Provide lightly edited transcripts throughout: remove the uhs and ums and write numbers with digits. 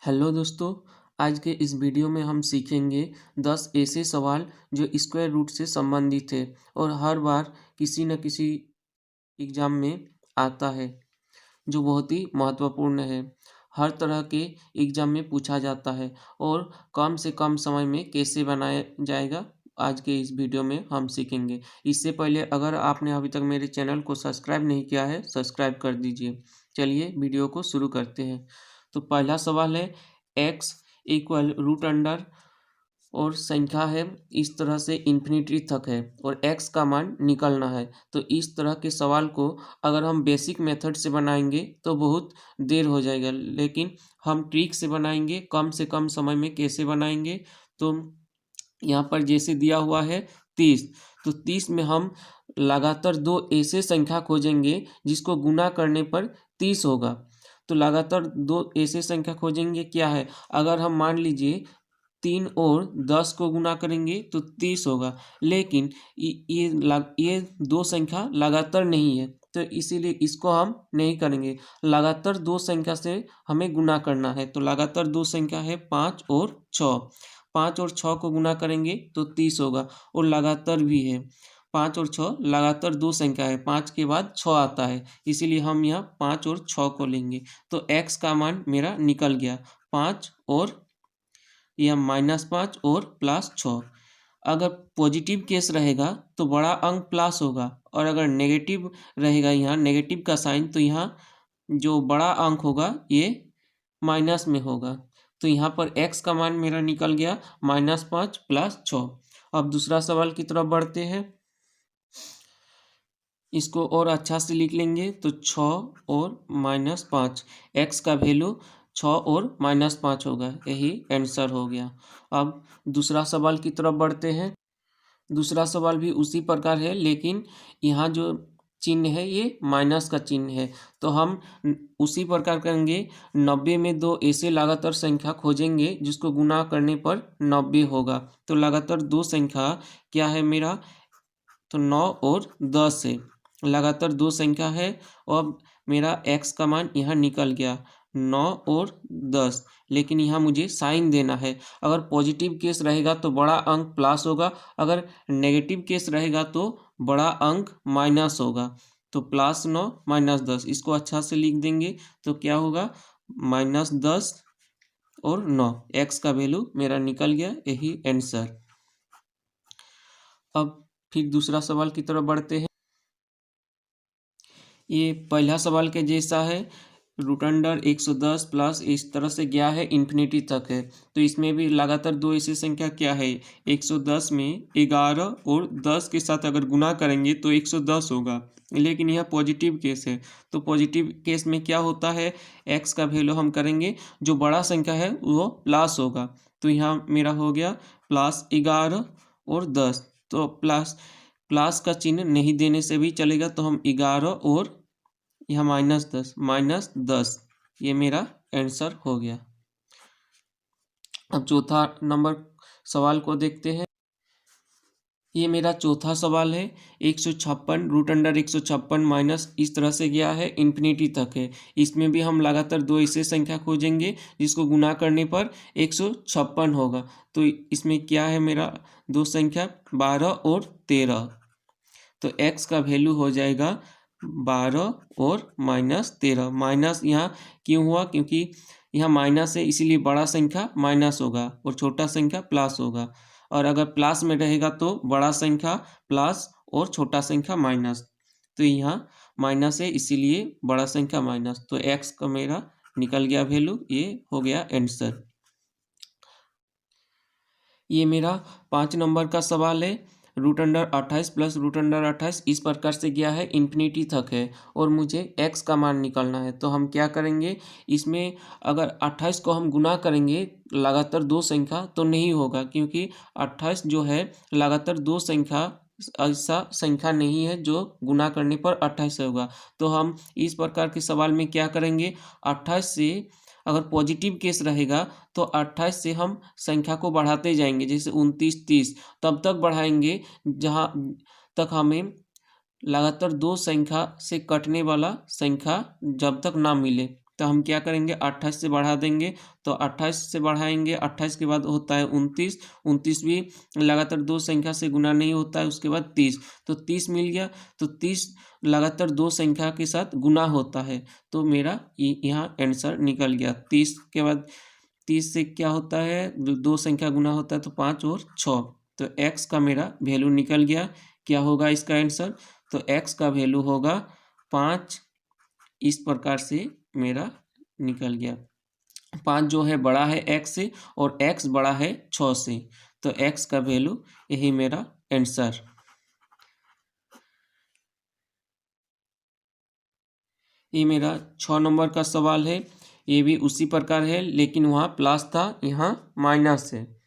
Hello दोस्तों, आज के इस वीडियो में हम सीखेंगे 10 ऐसे सवाल जो स्क्वायर रूट से संबंधित है और हर बार किसी न किसी एग्ज़ाम में आता है, जो बहुत ही महत्वपूर्ण है। हर तरह के एग्ज़ाम में पूछा जाता है और कम से कम समय में कैसे बनाया जाएगा, आज के इस वीडियो में हम सीखेंगे। इससे पहले अगर आपने अभी तक मेरे चैनल को सब्सक्राइब नहीं किया है, सब्सक्राइब कर दीजिए। चलिए वीडियो को शुरू करते हैं। तो पहला सवाल है x इक्वल रूट अंडर और संख्या है इस तरह से इन्फिनिटी तक है और x का मान निकलना है। तो इस तरह के सवाल को अगर हम बेसिक मेथड से बनाएंगे तो बहुत देर हो जाएगा, लेकिन हम ट्रिक से बनाएंगे, कम से कम समय में कैसे बनाएंगे। तो यहाँ पर जैसे दिया हुआ है 30, तो 30 में हम लगातार दो ऐसे संख्या खोजेंगे जिसको गुना करने पर 30 होगा। तो लगातार दो ऐसे संख्या खोजेंगे, क्या है, अगर हम मान लीजिए 3 और 10 को गुना करेंगे तो 30 होगा, लेकिन ये दो संख्या लगातार नहीं है, तो इसीलिए इसको हम नहीं करेंगे। लगातार दो संख्या से हमें गुना करना है। तो लगातार दो संख्या है 5 और 6। 5 और 6 को गुना करेंगे तो 30 होगा और लगातार भी है। 5 और 6 लगातार दो संख्या है, 5 के बाद 6 आता है, इसीलिए हम यहाँ 5 और 6 को लेंगे। तो x का मान मेरा निकल गया 5 और यह -5 और +6। अगर पॉजिटिव केस रहेगा तो बड़ा अंक प्लस होगा, और अगर नेगेटिव रहेगा, यहाँ नेगेटिव का साइन, तो यहाँ जो बड़ा अंक होगा ये माइनस में होगा। तो यहाँ पर x का मान मेरा निकल गया -5 +6। अब दूसरा सवाल की तरफ बढ़ते हैं। इसको और अच्छा से लिख लेंगे तो 6 और -5, x का वैल्यू 6 और -5 होगा, यही आंसर हो गया। अब दूसरा सवाल की तरफ बढ़ते हैं। दूसरा सवाल भी उसी प्रकार है, लेकिन यहाँ जो चिन्ह है ये माइनस का चिन्ह है। तो हम उसी प्रकार करेंगे। 90 में दो ऐसे लगातार संख्या खोजेंगे जिसको गुना करने पर 90 होगा। तो लगातार दो संख्या क्या है मेरा, तो 9 और 10 है। लगातार दो संख्या है और मेरा x का मान यहाँ निकल गया 9 और 10, लेकिन यहाँ मुझे साइन देना है। अगर पॉजिटिव केस रहेगा तो बड़ा अंक प्लस होगा, अगर नेगेटिव केस रहेगा तो बड़ा अंक माइनस होगा। तो +9 -10, इसको अच्छा से लिख देंगे तो क्या होगा, -10 और 9, x का वैल्यू मेरा निकल गया, यही आंसर। अब फिर दूसरा सवाल की तरफ बढ़ते हैं। ये पहला सवाल के जैसा है, रूट अंडर 110 प्लस इस तरह से गया है इन्फिनिटी तक है। तो इसमें भी लगातार दो ऐसी संख्या क्या है, 110 में 11 और 10 के साथ अगर गुना करेंगे तो 110 होगा, लेकिन यह पॉजिटिव केस है। तो पॉजिटिव केस में क्या होता है, x का वैल्यू हम करेंगे, जो बड़ा संख्या है वो प्लस होगा। तो यहाँ मेरा हो गया +11 और 10। तो प्लस का चिन्ह नहीं देने से भी चलेगा, तो हम 11 और यहाँ -10, ये मेरा आंसर हो गया। अब चौथा नंबर सवाल को देखते हैं। ये मेरा चौथा सवाल है। 156 रूट अंडर 156 माइनस इस तरह से गया है, इन्फिनिटी तक है। इसमें भी हम लगातार दो ऐसे संख्या खोजेंगे जिसको गुना करने पर 156 होगा। तो इसमें क्या है मेरा, दो संख्या 12 और 13। तो x का वैल्यू हो जाएगा 12 और -13। माइनस यहाँ क्यों हुआ, क्योंकि यहाँ माइनस है, इसीलिए बड़ा संख्या माइनस होगा और छोटा संख्या प्लस होगा। और अगर प्लस में रहेगा तो बड़ा संख्या प्लस और छोटा संख्या माइनस। तो यहाँ माइनस है, इसीलिए बड़ा संख्या माइनस। तो x का मेरा निकल गया वैल्यू, ये हो गया आंसर। ये मेरा 5 नंबर का सवाल है। Root under 28 plus root under 28 इस प्रकार से गया है, इन्फिनिटी तक है और मुझे x का मान निकालना है। तो हम क्या करेंगे, इसमें अगर 28 को हम गुना करेंगे लगातार दो संख्या तो नहीं होगा, क्योंकि 28 जो है लगातार दो संख्या ऐसा संख्या नहीं है जो गुना करने पर 28 होगा। तो हम इस प्रकार के सवाल में क्या करेंगे, 28 से अगर पॉजिटिव केस रहेगा तो 28 से हम संख्या को बढ़ाते जाएंगे, जैसे 29, 30, तब तक बढ़ाएंगे जहाँ तक हमें लगातार दो संख्या से कटने वाला संख्या जब तक ना मिले। तो हम क्या करेंगे 28 से बढ़ा देंगे, तो 28 से बढ़ाएंगे, 28 के बाद होता है 29, 29 भी लगातार दो संख्या से गुना नहीं होता है, उसके बाद 30, तो 30 मिल गया, तो 30 लगातार दो संख्या के साथ गुना होता है, तो मेरा यहाँ आंसर निकल गया। 30 के बाद 30 से क्या होता है, दो संख्या गुना होता है तो 5 और 6, तो x का मेरा वैल्यू निकल गया। क्या होगा इसका आंसर, तो x का वैल्यू होगा 5। इस प्रकार से मेरा निकल गया। 5 जो है बड़ा है x से और x बड़ा है 6 से, तो x का वैल्यू यही मेरा आंसर। ये मेरा 6 नंबर का सवाल है। ये भी उसी प्रकार है, लेकिन वहाँ प्लस था, यहाँ माइनस है।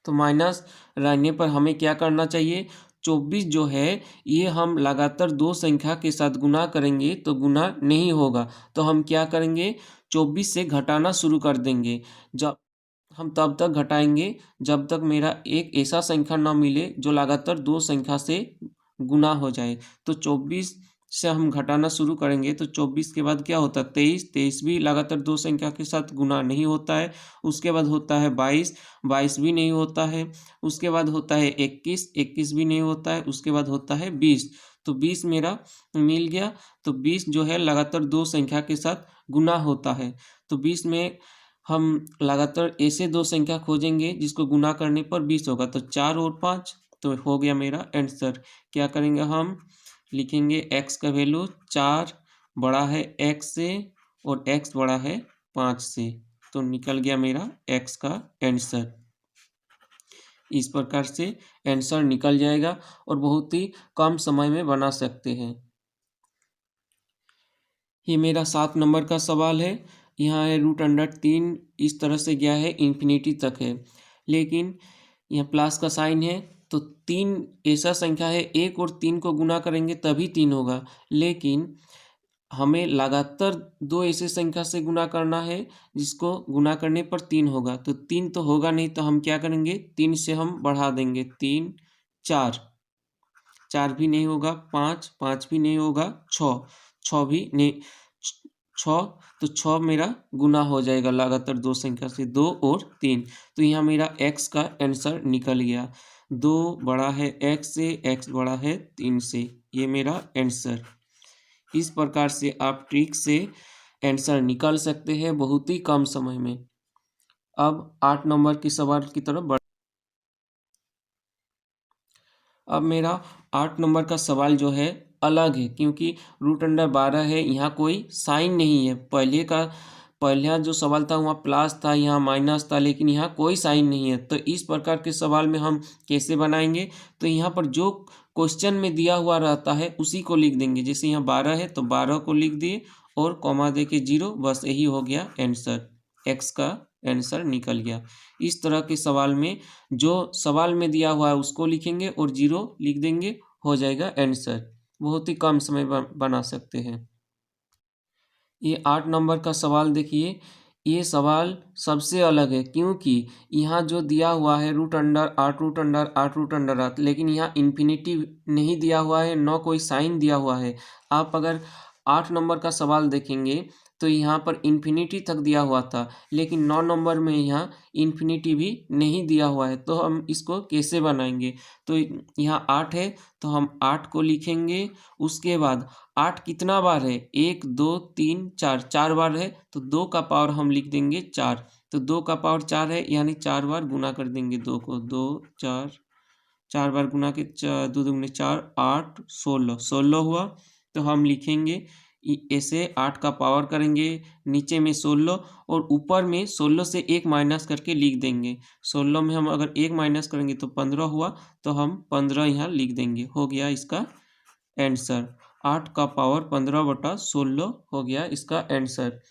तो माइनस रहने पर हमें क्या करना चाहिए, 24 जो है ये हम लगातार दो संख्या के साथ गुना करेंगे तो गुना नहीं होगा, तो हम क्या करेंगे 24 से घटाना शुरू कर देंगे। जब हम तब तक घटाएंगे जब तक मेरा एक ऐसा संख्या ना मिले जो लगातार दो संख्या से गुना हो जाए। तो 24 से हम घटाना शुरू करेंगे, तो 24 के बाद क्या होता है 23, 23 भी लगातार दो संख्या के साथ गुना नहीं होता है। उसके बाद होता है 22, 22 भी नहीं होता है। उसके बाद होता है 21, 21 भी नहीं होता है। उसके बाद होता है 20, तो 20 मेरा मिल गया। तो 20 जो है लगातार दो संख्या के साथ गुना होता है। तो 20 में हम लगातार ऐसे दो संख्या खोजेंगे जिसको गुना करने पर 20 होगा, तो 4 और 5, तो हो गया मेरा आंसर। क्या करेंगे, हम लिखेंगे x का वैल्यू 4 बड़ा है x से और x बड़ा है 5 से, तो निकल गया मेरा x का आंसर। इस प्रकार से आंसर निकल जाएगा और बहुत ही कम समय में बना सकते हैं। ये मेरा 7 नंबर का सवाल है। यहाँ है √3 इस तरह से गया है, इन्फिनिटी तक है, लेकिन यहाँ प्लस का साइन है, तो 3 ऐसा संख्या है, 1 और 3 को गुना करेंगे तभी 3 होगा, लेकिन हमें लगातार दो ऐसे संख्या से गुना करना है जिसको गुना करने पर 3 होगा, तो 3 तो होगा नहीं, तो हम क्या करेंगे 3 से हम बढ़ा देंगे, 3 4, 4 भी नहीं होगा, 5 5 भी नहीं होगा, 6 6 भी नहीं, 6, तो 6 मेरा गुना हो जाएगा लगातार दो संख्या से, 2 और 3, तो यहाँ मेरा x का आंसर निकल गया। 2 बड़ा है x से, x बड़ा है 3 से, ये मेरा आंसर। इस प्रकार से आप ट्रिक से आंसर निकाल सकते हैं बहुत ही कम समय में। अब 8 नंबर के सवाल की तरफ बढ़। अब मेरा 8 नंबर का सवाल जो है अलग है, क्योंकि √12 है, यहाँ कोई साइन नहीं है। पहला जो सवाल था वहाँ प्लस था, यहाँ माइनस था, लेकिन यहाँ कोई साइन नहीं है। तो इस प्रकार के सवाल में हम कैसे बनाएंगे, तो यहाँ पर जो क्वेश्चन में दिया हुआ रहता है उसी को लिख देंगे। जैसे यहाँ 12 है तो 12 को लिख दिए और कॉमा दे के 0, बस यही हो गया आंसर, एक्स का आंसर निकल गया। इस तरह के सवाल में जो सवाल में दिया हुआ है उसको लिखेंगे और 0 लिख देंगे, हो जाएगा आंसर। बहुत ही कम समय बना सकते हैं। ये 8 नंबर का सवाल देखिए, ये सवाल सबसे अलग है, क्योंकि यहाँ जो दिया हुआ है √8 लेकिन यहाँ इन्फिनिटी नहीं दिया हुआ है, न कोई साइन दिया हुआ है। आप अगर 8 नंबर का सवाल देखेंगे तो यहाँ पर इन्फिनिटी तक दिया हुआ था, लेकिन 9 नंबर में यहाँ इन्फिनिटी भी नहीं दिया हुआ है। तो हम इसको कैसे बनाएंगे, तो यहाँ 8 है तो हम 8 को लिखेंगे। उसके बाद 8 कितना बार है, 1 2 3 4, 4 बार है, तो 2 का पावर हम लिख देंगे 4, तो 2 का पावर 4 है, यानी 4 बार गुना कर देंगे 2 को, 2 4, 4 बार गुना के 2 दूनी 4, 8 16, 16 हुआ। तो हम लिखेंगे ऐसे 8 का पावर करेंगे, नीचे में 16 और ऊपर में 16 से 1 माइनस करके लिख देंगे। 16 में हम अगर 1 माइनस करेंगे तो 15 हुआ, तो हम 15 यहाँ लिख देंगे, हो गया इसका आंसर। 8 का पावर 15/16 हो गया इसका आंसर।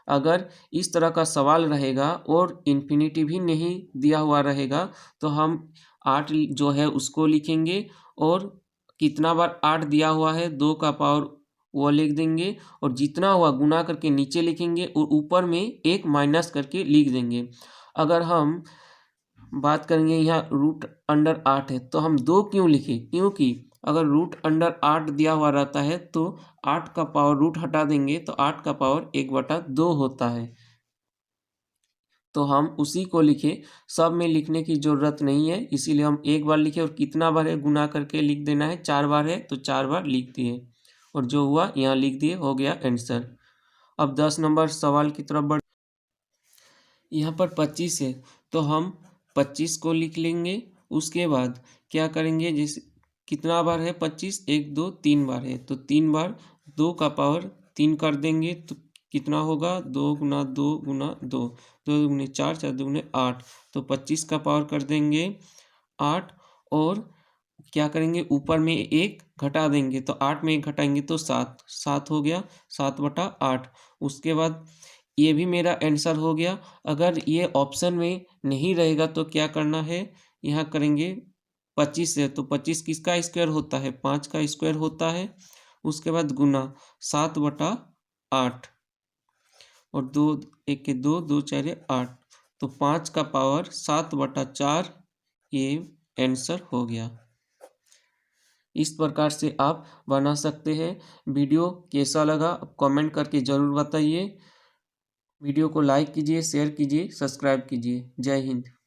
अगर इस तरह का सवाल रहेगा और इन्फिनिटी भी नहीं दिया हुआ रहेगा, तो हम 8 जो है उसको लिखेंगे और कितना बार 8 दिया हुआ है 2 का पावर वो लिख देंगे, और जितना हुआ गुना करके नीचे लिखेंगे और ऊपर में 1 माइनस करके लिख देंगे। अगर हम बात करेंगे यहाँ √8 है तो हम 2 क्यों लिखे, क्योंकि अगर रूट अंडर 8 दिया हुआ रहता है तो 8 का पावर रूट हटा देंगे तो 8 का पावर 1/2 होता है। तो हम उसी को लिखे, सब में लिखने की ज़रूरत नहीं है, इसीलिए हम एक बार लिखे। और कितना बार है गुना करके लिख देना है, 4 बार है तो 4 बार लिख दिए और जो हुआ यहाँ लिख दिए, हो गया आंसर। अब 10 नंबर सवाल की तरफ बढ़। यहाँ पर 25 है तो हम 25 को लिख लेंगे। उसके बाद क्या करेंगे, जैसे कितना बार है 25, 1 2 3 बार है तो 3 बार 2 का पावर 3 कर देंगे तो कितना होगा, 2 गुना 2 गुना 2, 2 दूनी 4, 4 दूनी 8, तो 25 का पावर कर देंगे 8। और क्या करेंगे, ऊपर में 1 घटा देंगे तो 8 में 1 घटाएंगे तो 7, 7 हो गया, 7/8। उसके बाद ये भी मेरा आंसर हो गया। अगर ये ऑप्शन में नहीं रहेगा तो क्या करना है, यहाँ करेंगे 25 है तो 25 किसका स्क्वायर होता है, 5 का स्क्वायर होता है। उसके बाद गुना 7/8 और 2 1 के 2, 2 4 8, तो 5 का पावर 7/4, ये आंसर हो गया। इस प्रकार से आप बना सकते हैं। वीडियो कैसा लगा कमेंट करके ज़रूर बताइए। वीडियो को लाइक कीजिए, शेयर कीजिए, सब्सक्राइब कीजिए। जय हिंद।